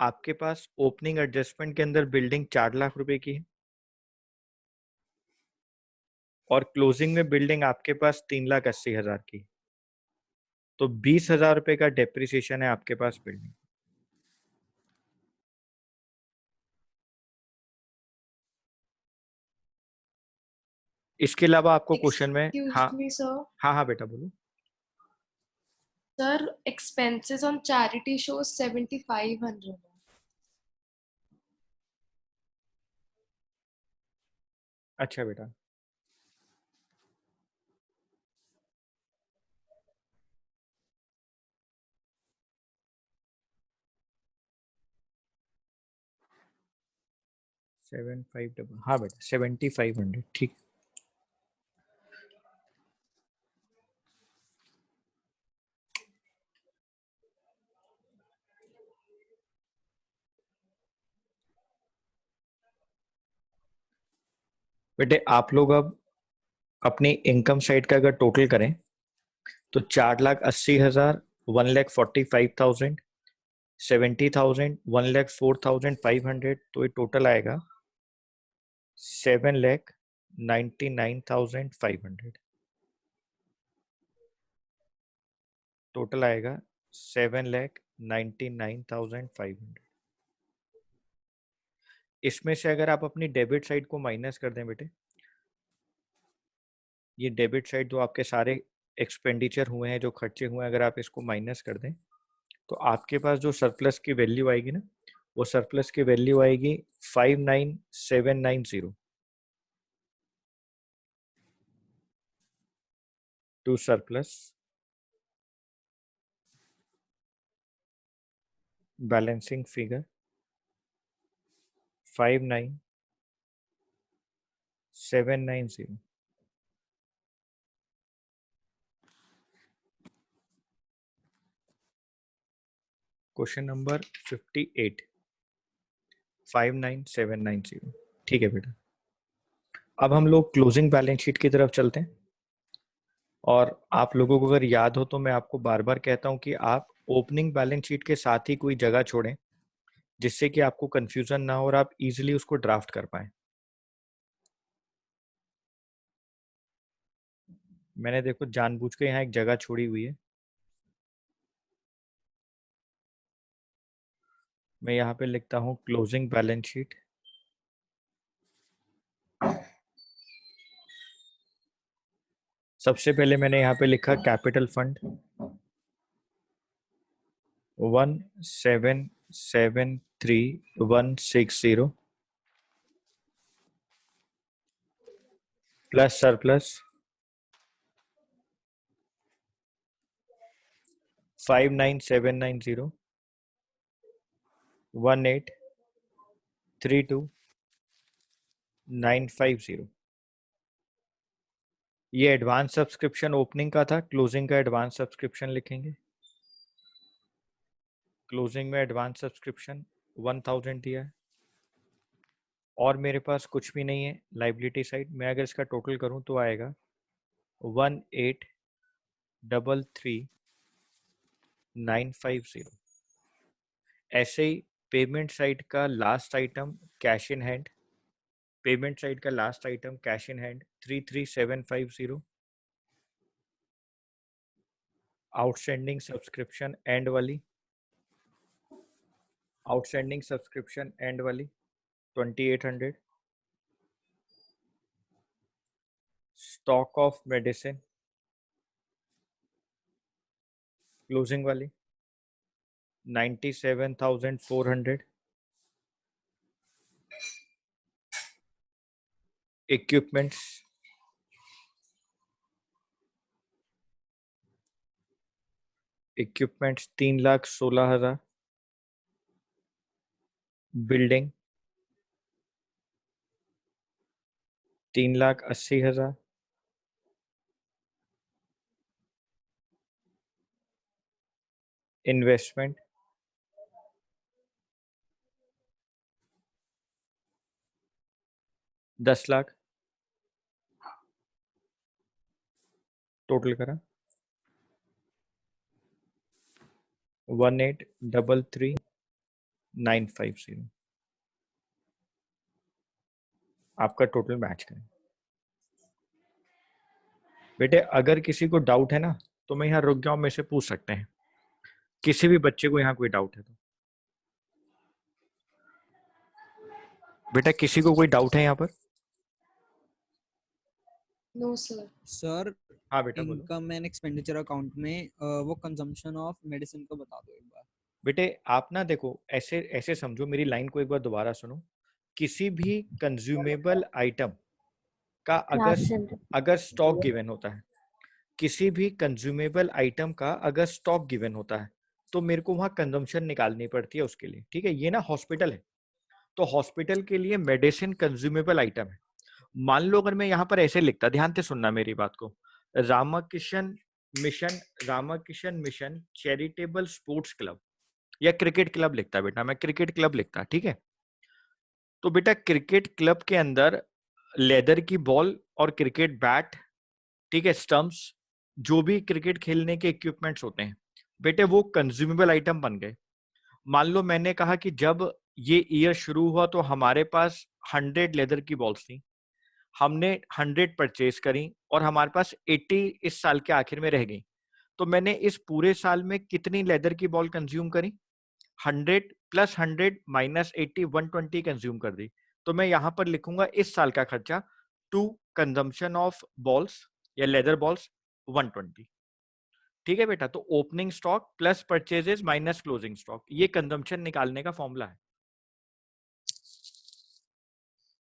आपके पास opening adjustment के अंदर बिल्डिंग 4 लाख रुपए की है और क्लोजिंग में बिल्डिंग आपके पास 3,80,000 की, तो 20,000 रुपए का डेप्रिसिएशन है आपके पास बिल्डिंग। इसके अलावा आपको क्वेश्चन में Excuse me, sir. हाँ बेटा बोलो। Sir, expenses on charity shows 7,500. अच्छा बेटा, हाँ बेटा 7,500 ठीक। बेटे आप लोग अब अपनी इनकम साइड का अगर टोटल करें तो 4,80,000, 1,45,000, 70,000, 1,04,500, तो ये टोटल आएगा 7,99,500। टोटल आएगा 7,99,500। इसमें से अगर आप अपनी डेबिट साइड को माइनस कर दें बेटे, ये डेबिट साइड जो आपके सारे एक्सपेंडिचर हुए हैं, जो खर्चे हुए हैं, अगर आप इसको माइनस कर दें तो आपके पास जो सरप्लस की वैल्यू आएगी ना, वो सरप्लस की वैल्यू आएगी 59,790 to surplus balancing figure 59,790। Question number 58, 59,790। ठीक है बेटा, अब हम लोग क्लोजिंग बैलेंस शीट की तरफ चलते हैं। और आप लोगों को अगर याद हो तो मैं आपको बार बार कहता हूं कि आप ओपनिंग बैलेंस शीट के साथ ही कोई जगह छोड़ें जिससे कि आपको कंफ्यूजन ना हो और आप इजीली उसको ड्राफ्ट कर पाए। मैंने देखो जानबूझ के यहाँ एक जगह छोड़ी हुई है, मैं यहाँ पे लिखता हूँ क्लोजिंग बैलेंस शीट। सबसे पहले मैंने यहाँ पे लिखा कैपिटल फंड 1,773,160 प्लस सरप्लस 59,790 18,32,950। ये एडवांस सब्सक्रिप्शन ओपनिंग का था, क्लोजिंग का एडवांस सब्सक्रिप्शन लिखेंगे। क्लोजिंग में एडवांस सब्सक्रिप्शन 1,000 दिया है और मेरे पास कुछ भी नहीं है लाइबिलिटी साइड। मैं अगर इसका टोटल करूं तो आएगा 18,33,950। ऐसे ही पेमेंट साइड का last item cash in hand, payment side का last item cash in hand 33,750। Outstanding subscription and वाली, आउटस्टैंडिंग सब्सक्रिप्शन एंड वाली 2,800। स्टॉक ऑफ मेडिसिन क्लोजिंग वाली 97,400। Equipments equipments 3,16,000। Building 3,80,000। Investment 10,00,000। Total करा 18,33,950। 950। आपका टोटल मैच करें। बेटे अगर किसी को डाउट है ना तो मैं यहाँ रुक जाऊं, में से पूछ सकते हैं, किसी भी बच्चे को यहाँ कोई डाउट है तो। बेटा किसी को कोई डाउट है यहाँ पर? No sir. सर हाँ बेटा बोलो। इनकम एंड एक्सपेंडिचर अकाउंट में वो कंजम्पशन ऑफ मेडिसिन को बता दो एक बार। बेटे आप ना देखो, ऐसे ऐसे समझो, मेरी लाइन को एक बार दोबारा सुनो। किसी भी कंज्यूमेबल आइटम का अगर स्टॉक गिवन होता है, किसी भी कंज्यूमेबल आइटम का अगर स्टॉक गिवन होता है तो मेरे को वहां कंजम्पशन निकालनी पड़ती है उसके लिए। ठीक है, ये ना हॉस्पिटल है, तो हॉस्पिटल के लिए मेडिसिन कंज्यूमेबल आइटम है। मान लो अगर मैं यहाँ पर ऐसे लिखता, ध्यान से सुनना मेरी बात को, Ramakrishna mission, Ramakrishna mission charitable sports club या क्रिकेट क्लब लिखता बेटा, मैं क्रिकेट क्लब लिखता। ठीक है, तो बेटा क्रिकेट क्लब के अंदर लेदर की बॉल और क्रिकेट बैट, ठीक है, स्टंप्स, जो भी क्रिकेट खेलने के इक्विपमेंट्स होते हैं बेटे, वो कंज्यूमेबल आइटम बन गए। मान लो मैंने कहा कि जब ये ईयर शुरू हुआ तो हमारे पास 100 लेदर की बॉल्स थी, हमने 100 परचेज करी और हमारे पास 80 इस साल के आखिर में रह गई। तो मैंने इस पूरे साल में कितनी लेदर की बॉल कंज्यूम करी? 100 प्लस 100 माइनस 80, 120 कंज्यूम कर दी। तो मैं यहां पर लिखूंगा इस साल का खर्चा टू कंजम्पशन ऑफ बॉल्स या लेदर बॉल्स 120। ठीक है बेटा, तो opening stock plus purchases minus closing stock, ये कंजम्पशन निकालने का फॉर्मूला है।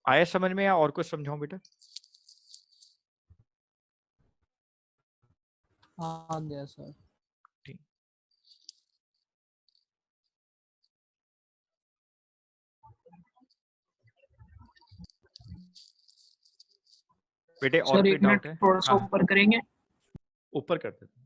आया समझ में या और कुछ समझाऊं बेटा? आ गया सर। ठीक, बेटे और सर कोई एक डाउट मिनट है? थोड़ा सा हाँ ऊपर करेंगे। ऊपर कर देते हैं।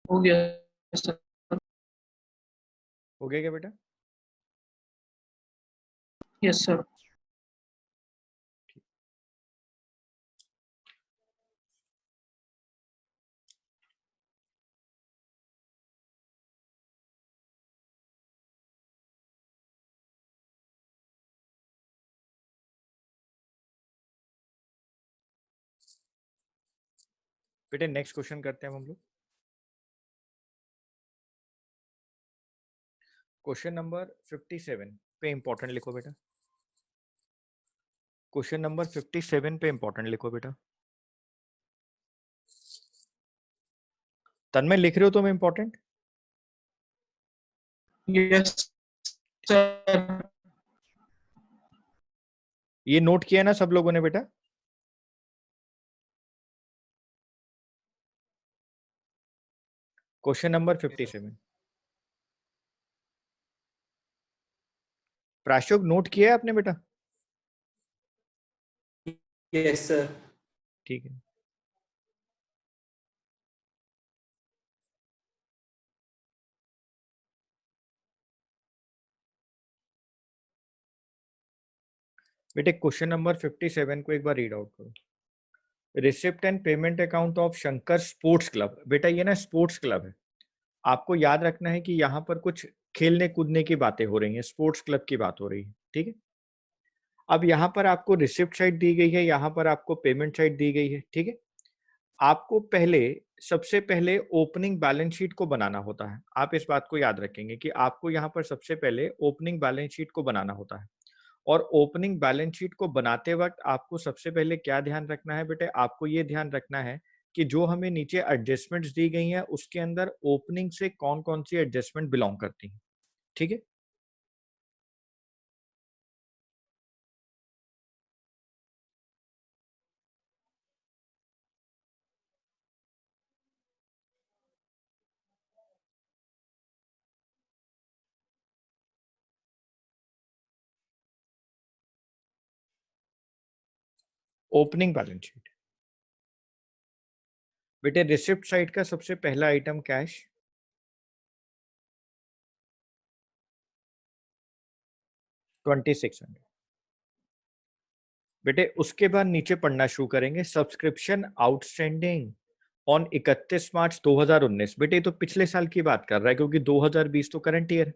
हो गया सर। हो गया क्या बेटा? Yes sir. बेटे नेक्स्ट क्वेश्चन करते हैं हम लोग। क्वेश्चन नंबर 57 पे इंपॉर्टेंट लिखो बेटा। क्वेश्चन नंबर 57 पे इंपॉर्टेंट लिखो बेटा। तन्मय लिख रहे हो तुम इंपॉर्टेंट? Yes sir. ये नोट किया ना सब लोगों ने बेटा? क्वेश्चन नंबर 57 प्राशोक नोट किया है आपने बेटा? Yes sir. ठीक है। बेटे क्वेश्चन नंबर 57 को एक बार रीड आउट करो। Receipt and payment account of Shankar sports club. बेटा ये ना स्पोर्ट्स क्लब है, आपको याद रखना है कि यहाँ पर कुछ खेलने कूदने की बातें हो रही हैं, स्पोर्ट्स क्लब की बात हो रही है। ठीक है, अब यहाँ पर आपको रिसिप्ट साइड दी गई है, यहाँ पर आपको पेमेंट साइड दी गई है। ठीक है, आपको पहले, सबसे पहले ओपनिंग बैलेंस शीट को बनाना होता है। आप इस बात को याद रखेंगे कि आपको यहाँ पर सबसे पहले ओपनिंग बैलेंस शीट को बनाना होता है। और ओपनिंग बैलेंस शीट को बनाते वक्त आपको सबसे पहले क्या ध्यान रखना है बेटे? आपको ये ध्यान रखना है कि जो हमें नीचे एडजस्टमेंट्स दी गई हैं उसके अंदर ओपनिंग से कौन कौन सी एडजस्टमेंट बिलोंग करती हैं, ठीक है। ओपनिंग बैलेंस शीट बेटे, रिसिप्ट साइड का सबसे पहला आइटम कैश, 2600। बेटे उसके बाद नीचे पढ़ना शुरू करेंगे, सब्सक्रिप्शन आउटस्टैंडिंग ऑन 31 मार्च 2019। बेटे ये तो पिछले साल की बात कर रहा है क्योंकि 2020 तो करंट ईयर है।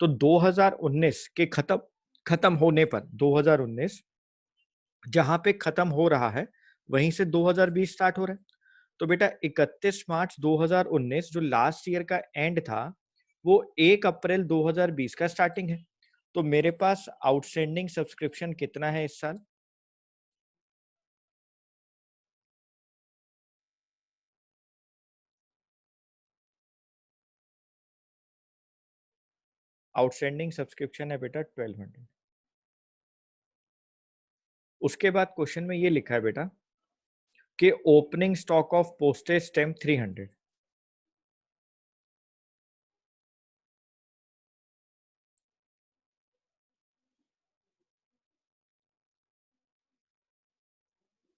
तो 2019 के खत्म होने पर 2019 जहां पे खत्म हो रहा है वहीं से 2020 स्टार्ट हो रहा है। तो बेटा 31 मार्च 2019 जो लास्ट ईयर का एंड था वो 1 अप्रैल 2020 का स्टार्टिंग है। तो मेरे पास आउटस्टैंडिंग सब्सक्रिप्शन कितना है इस साल? आउटस्टैंडिंग सब्सक्रिप्शन है बेटा 1200। उसके बाद क्वेश्चन में ये लिखा है बेटा कि opening stock of postage stamp 300।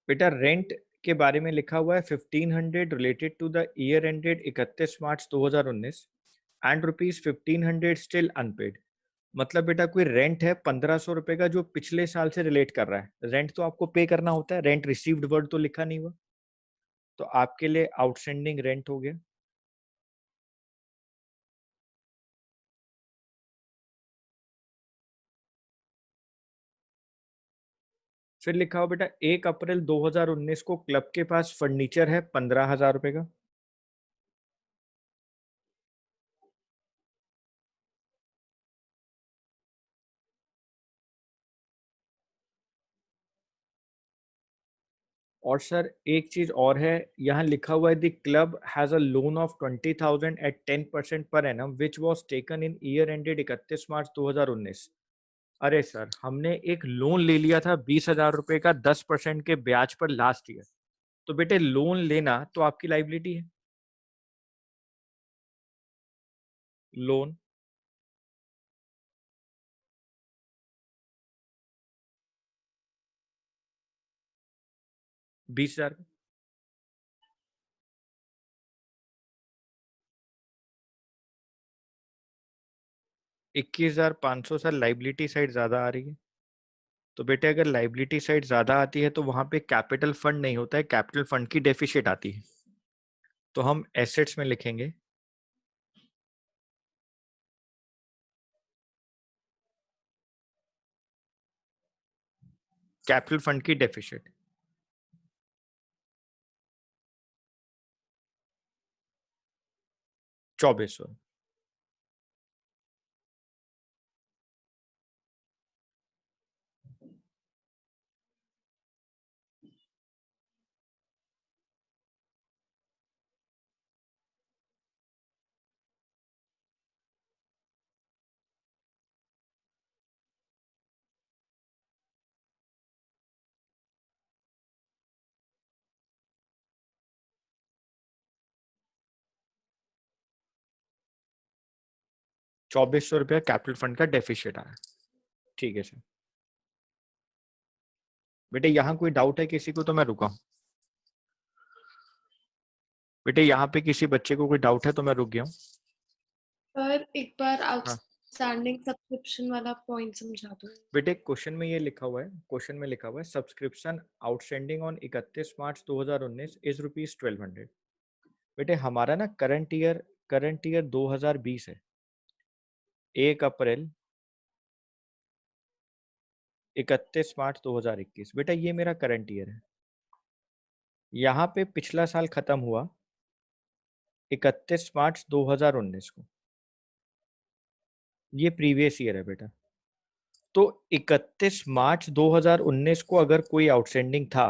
बेटा रेंट के बारे में लिखा हुआ है 1500 related to the year ended 31 March 2019 and rupees 1500 still unpaid. मतलब बेटा कोई रेंट है 1500 रुपए का जो पिछले साल से रिलेट कर रहा है। रेंट तो आपको पे करना होता है, रेंट रिसीव्ड वर्ड तो लिखा नहीं हुआ, तो आपके लिए आउटस्टैंडिंग रेंट हो गया। फिर लिखा हुआ बेटा 1 अप्रैल 2019 को क्लब के पास फर्नीचर है 15,000 रुपए का। और सर एक चीज और है, यहाँ लिखा हुआ है the club has a loan of 20,000 at 10% per annum which was taken in year ended 31 March 2019। अरे सर हमने एक लोन ले लिया था 20,000 रुपए का 10% के ब्याज पर लास्ट ईयर। तो बेटे लोन लेना तो आपकी लाइबिलिटी है। लोन 20,000। 21,500 सर लाइबिलिटी साइड ज्यादा आ रही है। तो बेटे अगर लाइबिलिटी साइड ज्यादा आती है तो वहां पे कैपिटल फंड नहीं होता है, कैपिटल फंड की डेफिशिट आती है। तो हम एसेट्स में लिखेंगे कैपिटल फंड की डेफिशिट 2400। 2400 रुपया कैपिटल फंड का डेफिशिट आया। ठीक है सर। बेटे यहाँ कोई डाउट है किसी को तो मैं रुका हूँ। बेटे यहाँ पे किसी बच्चे को कोई डाउट है तो मैं रुक गया हूँ। पर एक बार हाँ आउटस्टैंडिंग सब्सक्रिप्शन वाला पॉइंट समझा दो। बेटे क्वेश्चन में ये लिखा हुआ है, क्वेश्चन में लिखा हुआ है subscription outstanding on 31 March 2019 is rupees 1200। बेटे हमारा ना करंट ईयर 2020 है। 1 अप्रैल 31 मार्च 2021। बेटा ये मेरा करंट ईयर है। यहाँ पे पिछला साल खत्म हुआ 31 मार्च 2019 को, ये प्रीवियस ईयर है बेटा। तो 31 मार्च 2019 को अगर कोई आउटस्टैंडिंग था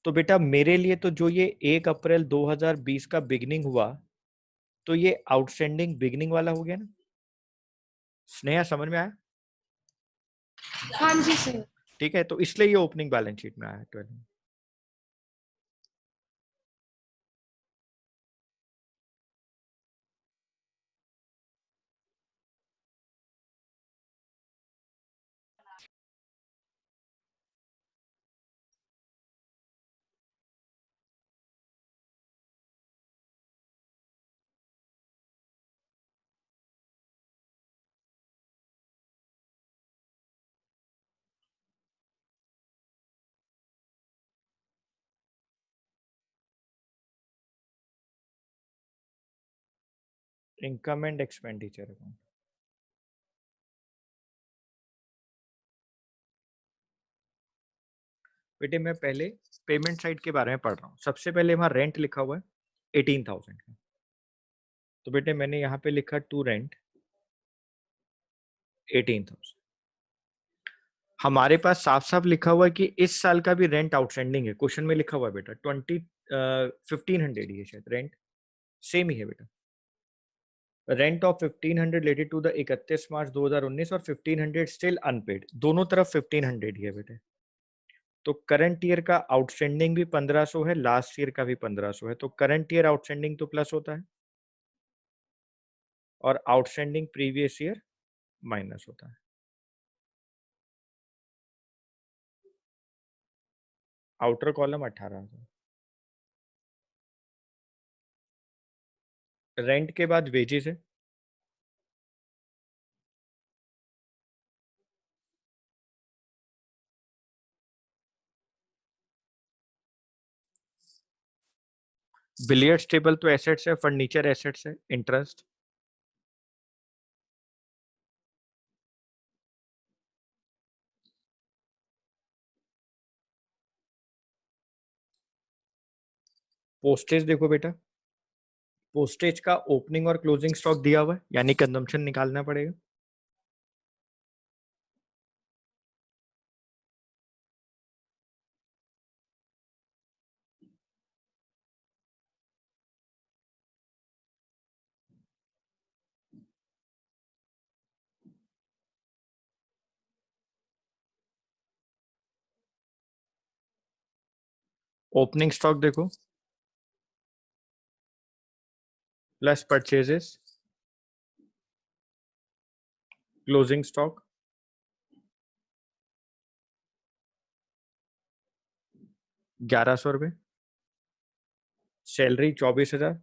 तो बेटा मेरे लिए तो जो ये 1 अप्रैल 2020 का बिगनिंग हुआ, तो ये आउटस्टैंडिंग बिगनिंग वाला हो गया ना? स्नेहा समझ में आया? हाँ जी सर। ठीक है, तो इसलिए ये ओपनिंग बैलेंस शीट में आया 12 में। Income and expenditure account. बेटे मैं पहले पेमेंट साइड के बारे में पढ़ रहा हूँ। सबसे पहले वहाँ रेंट लिखा हुआ है 18,000 का, तो बेटे मैंने यहाँ पे लिखा टू रेंट 18,000। हमारे पास साफ साफ लिखा हुआ है कि इस साल का भी रेंट आउटस्टैंडिंग है। क्वेश्चन में लिखा हुआ है बेटा 1500 ही है शायद रेंट, सेम ही है बेटा। Rent of 1500 related to the 31 March 2019 और 1500 स्टिल अनपेड, दोनों तरफ 1500 ही है बेटे। तो करंट ईयर का आउटस्टैंडिंग भी 1500 है, लास्ट ईयर का भी 1500 है, तो करंट ईयर आउटस्टैंडिंग तो प्लस होता है और आउटस्टैंडिंग प्रीवियस ईयर माइनस होता है। Outer column 18,000। रेंट के बाद वेजेस है, बिलियर्ड्स टेबल तो एसेट्स है, फर्नीचर एसेट्स है, इंटरेस्ट। पोस्टेज देखो बेटा, पोस्टेज का ओपनिंग और क्लोजिंग स्टॉक दिया हुआ है, यानी कंजम्पशन निकालना पड़ेगा। ओपनिंग स्टॉक देखो प्लस परचेजेस, क्लोजिंग स्टॉक 1100 रुपये, सैलरी 24,000,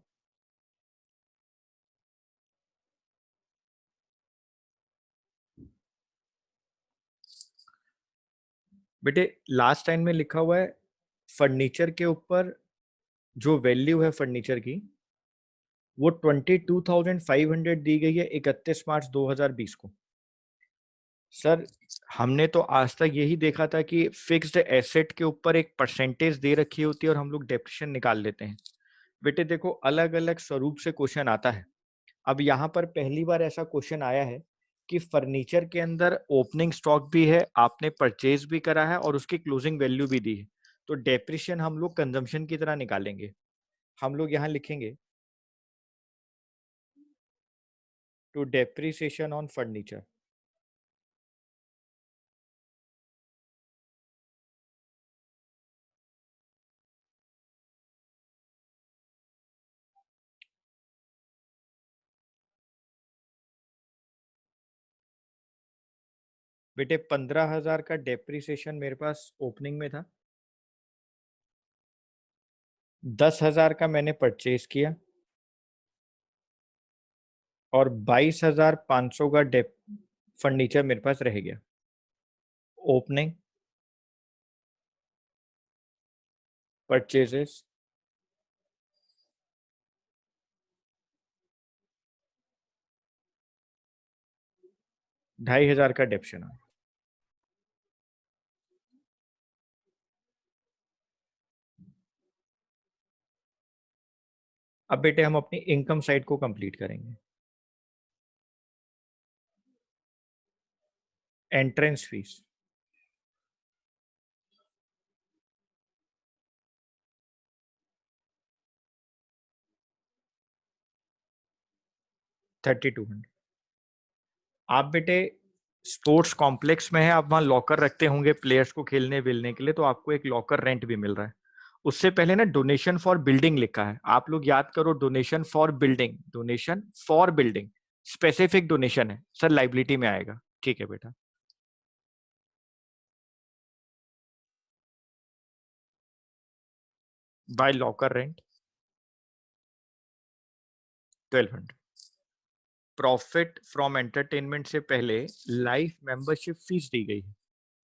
बेटे लास्ट टाइम में लिखा हुआ है फर्नीचर के ऊपर जो वैल्यू है फर्नीचर की वो 22,500 दी गई है 31 मार्च 2020 को। सर हमने तो आज तक यही देखा था कि फिक्स्ड एसेट के ऊपर एक परसेंटेज दे रखी होती है और हम लोग डेप्रिसिएशन निकाल लेते हैं। बेटे देखो अलग अलग स्वरूप से क्वेश्चन आता है। अब यहाँ पर पहली बार ऐसा क्वेश्चन आया है कि फर्नीचर के अंदर ओपनिंग स्टॉक भी है, आपने परचेज भी करा है और उसकी क्लोजिंग वैल्यू भी दी है, तो डेप्रिसिएशन हम लोग कंजम्पशन की तरह निकालेंगे। हम लोग यहाँ लिखेंगे टू डेप्रिसिएशन ऑन फर्नीचर। बेटे 15,000 का डेप्रिसिएशन मेरे पास ओपनिंग में था, 10,000 का मैंने परचेज किया और 22,500 का डेप फर्नीचर मेरे पास रह गया। ओपनिंग, परचेजेस, 2,500 का डेप्शन। अब बेटे हम अपनी इनकम साइड को कंप्लीट करेंगे। Entrance fees 3200। आप बेटे स्पोर्ट्स कॉम्प्लेक्स में है, आप वहां लॉकर रखते होंगे प्लेयर्स को खेलने वेलने के लिए, तो आपको एक लॉकर रेंट भी मिल रहा है। उससे पहले ना डोनेशन फॉर बिल्डिंग लिखा है, आप लोग याद करो, donation for building, donation for building specific donation है सर, लाइबिलिटी में आएगा। ठीक है बेटा। By locker rent 1200। Profit from entertainment से पहले लाइफ मेंबरशिप फीस दी गई है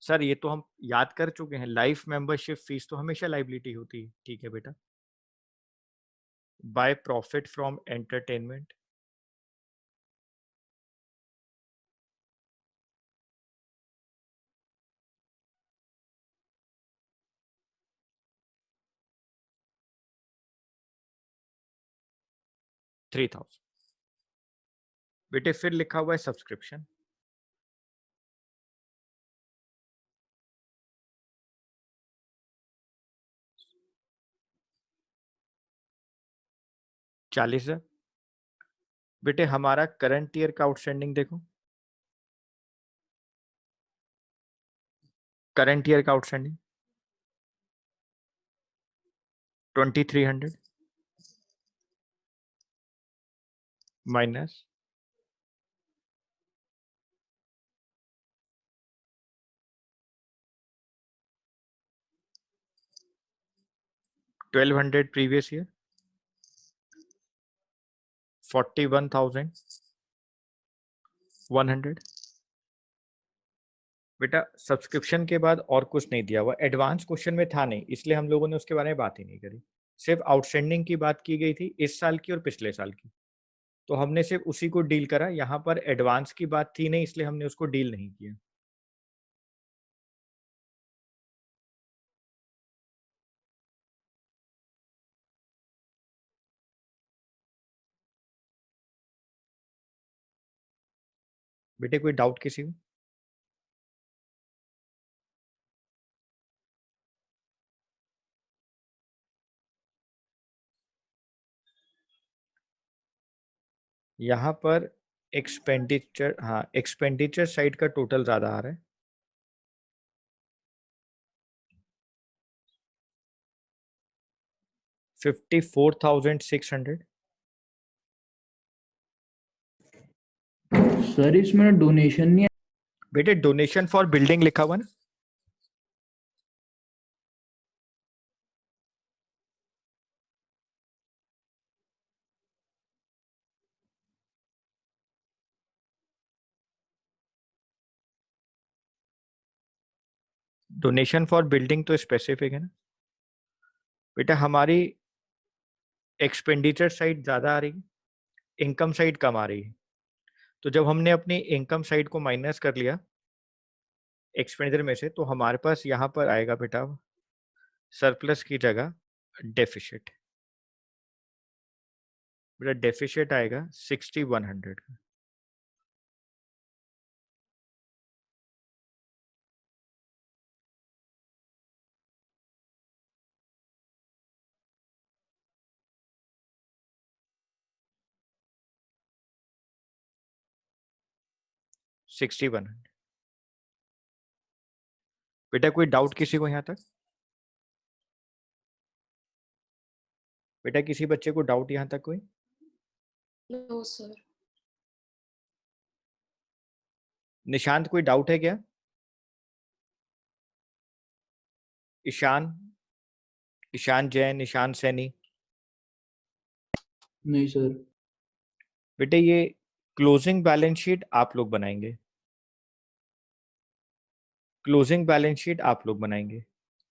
सर, ये तो हम याद कर चुके हैं, लाइफ मेंबरशिप फीस तो हमेशा लाइबिलिटी होती है। ठीक है बेटा। By profit from entertainment 3000। बेटे फिर लिखा हुआ है सब्सक्रिप्शन, ₹40,000। बेटे हमारा करंट ईयर का आउटस्टैंडिंग देखो, करंट ईयर का आउटस्टैंडिंग 2300 माइनस 1200 प्रीवियस ईयर 41,100। बेटा सब्सक्रिप्शन के बाद और कुछ नहीं दिया हुआ, एडवांस क्वेश्चन में था नहीं, इसलिए हम लोगों ने उसके बारे में बात ही नहीं करी। सिर्फ आउटस्टैंडिंग की बात की गई थी, इस साल की और पिछले साल की, तो हमने सिर्फ उसी को डील करा। यहाँ पर एडवांस की बात थी नहीं, इसलिए हमने उसको डील नहीं किया। बेटे कोई डाउट किसी को? यहाँ पर एक्सपेंडिचर, हाँ एक्सपेंडिचर साइड का टोटल ज्यादा आ रहा है, 54,600। सर इसमें डोनेशन नहीं है। बेटे डोनेशन फॉर बिल्डिंग लिखा हुआ ना, डोनेशन फॉर बिल्डिंग तो स्पेसिफिक है ना। बेटा हमारी एक्सपेंडिचर साइड ज्यादा आ रही है, इनकम साइड कम आ रही है, तो जब हमने अपनी इनकम साइड को माइनस कर लिया एक्सपेंडिचर में से, तो हमारे पास यहाँ पर आएगा बेटा सरप्लस की जगह डेफिशिट। बेटा डेफिशिट आएगा 6100 का। बेटा कोई डाउट किसी को यहाँ तक? बेटा किसी बच्चे को डाउट यहाँ तक कोई? No, sir. निशांत कोई डाउट है क्या? ईशान, ईशान जैन, ईशान सैनी। नहीं सर। बेटे ये क्लोजिंग बैलेंस शीट आप लोग बनाएंगे, क्लोजिंग बैलेंस शीट आप लोग बनाएंगे,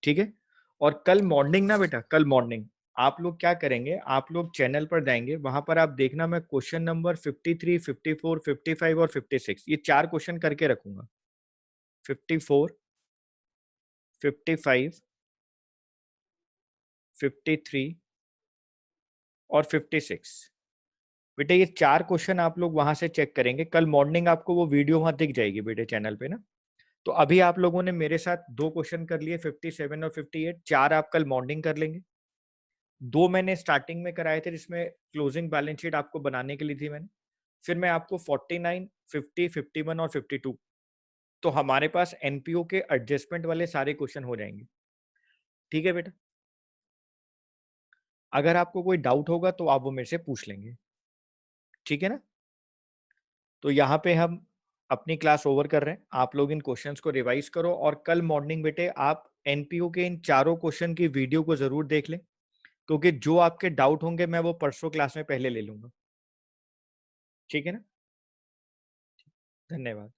ठीक है। और कल मॉर्निंग ना बेटा, कल मॉर्निंग आप लोग क्या करेंगे, आप लोग चैनल पर जाएंगे, वहां पर आप देखना मैं क्वेश्चन नंबर 53, 54, 55 और 56 ये 4 क्वेश्चन करके रखूंगा। 54, 55, 53 और 56। बेटे ये 4 क्वेश्चन आप लोग वहां से चेक करेंगे, कल मॉर्निंग आपको वो वीडियो वहां दिख जाएगी बेटे चैनल पे ना। तो अभी आप लोगों ने मेरे साथ 2 क्वेश्चन कर लिए 57 और 58, 4 आप कल मॉर्निंग कर लेंगे। 2 मैंने स्टार्टिंग में कराए थे जिसमें क्लोजिंग बैलेंस शीट आपको बनाने के लिए थी मैंने, फिर मैं आपको 49, 50, 51 और 52, तो हमारे पास एनपीओ के एडजस्टमेंट वाले सारे क्वेश्चन हो जाएंगे। ठीक है बेटा, अगर आपको कोई डाउट होगा तो आप वो मेरे से पूछ लेंगे। ठीक है ना? तो यहाँ पे हम अपनी क्लास ओवर कर रहे हैं। आप लोग इन क्वेश्चंस को रिवाइज करो और कल मॉर्निंग बेटे आप एनपीओ के इन चारों क्वेश्चन की वीडियो को जरूर देख लें, क्योंकि जो आपके डाउट होंगे मैं वो परसों क्लास में पहले ले लूंगा। ठीक है ना? धन्यवाद।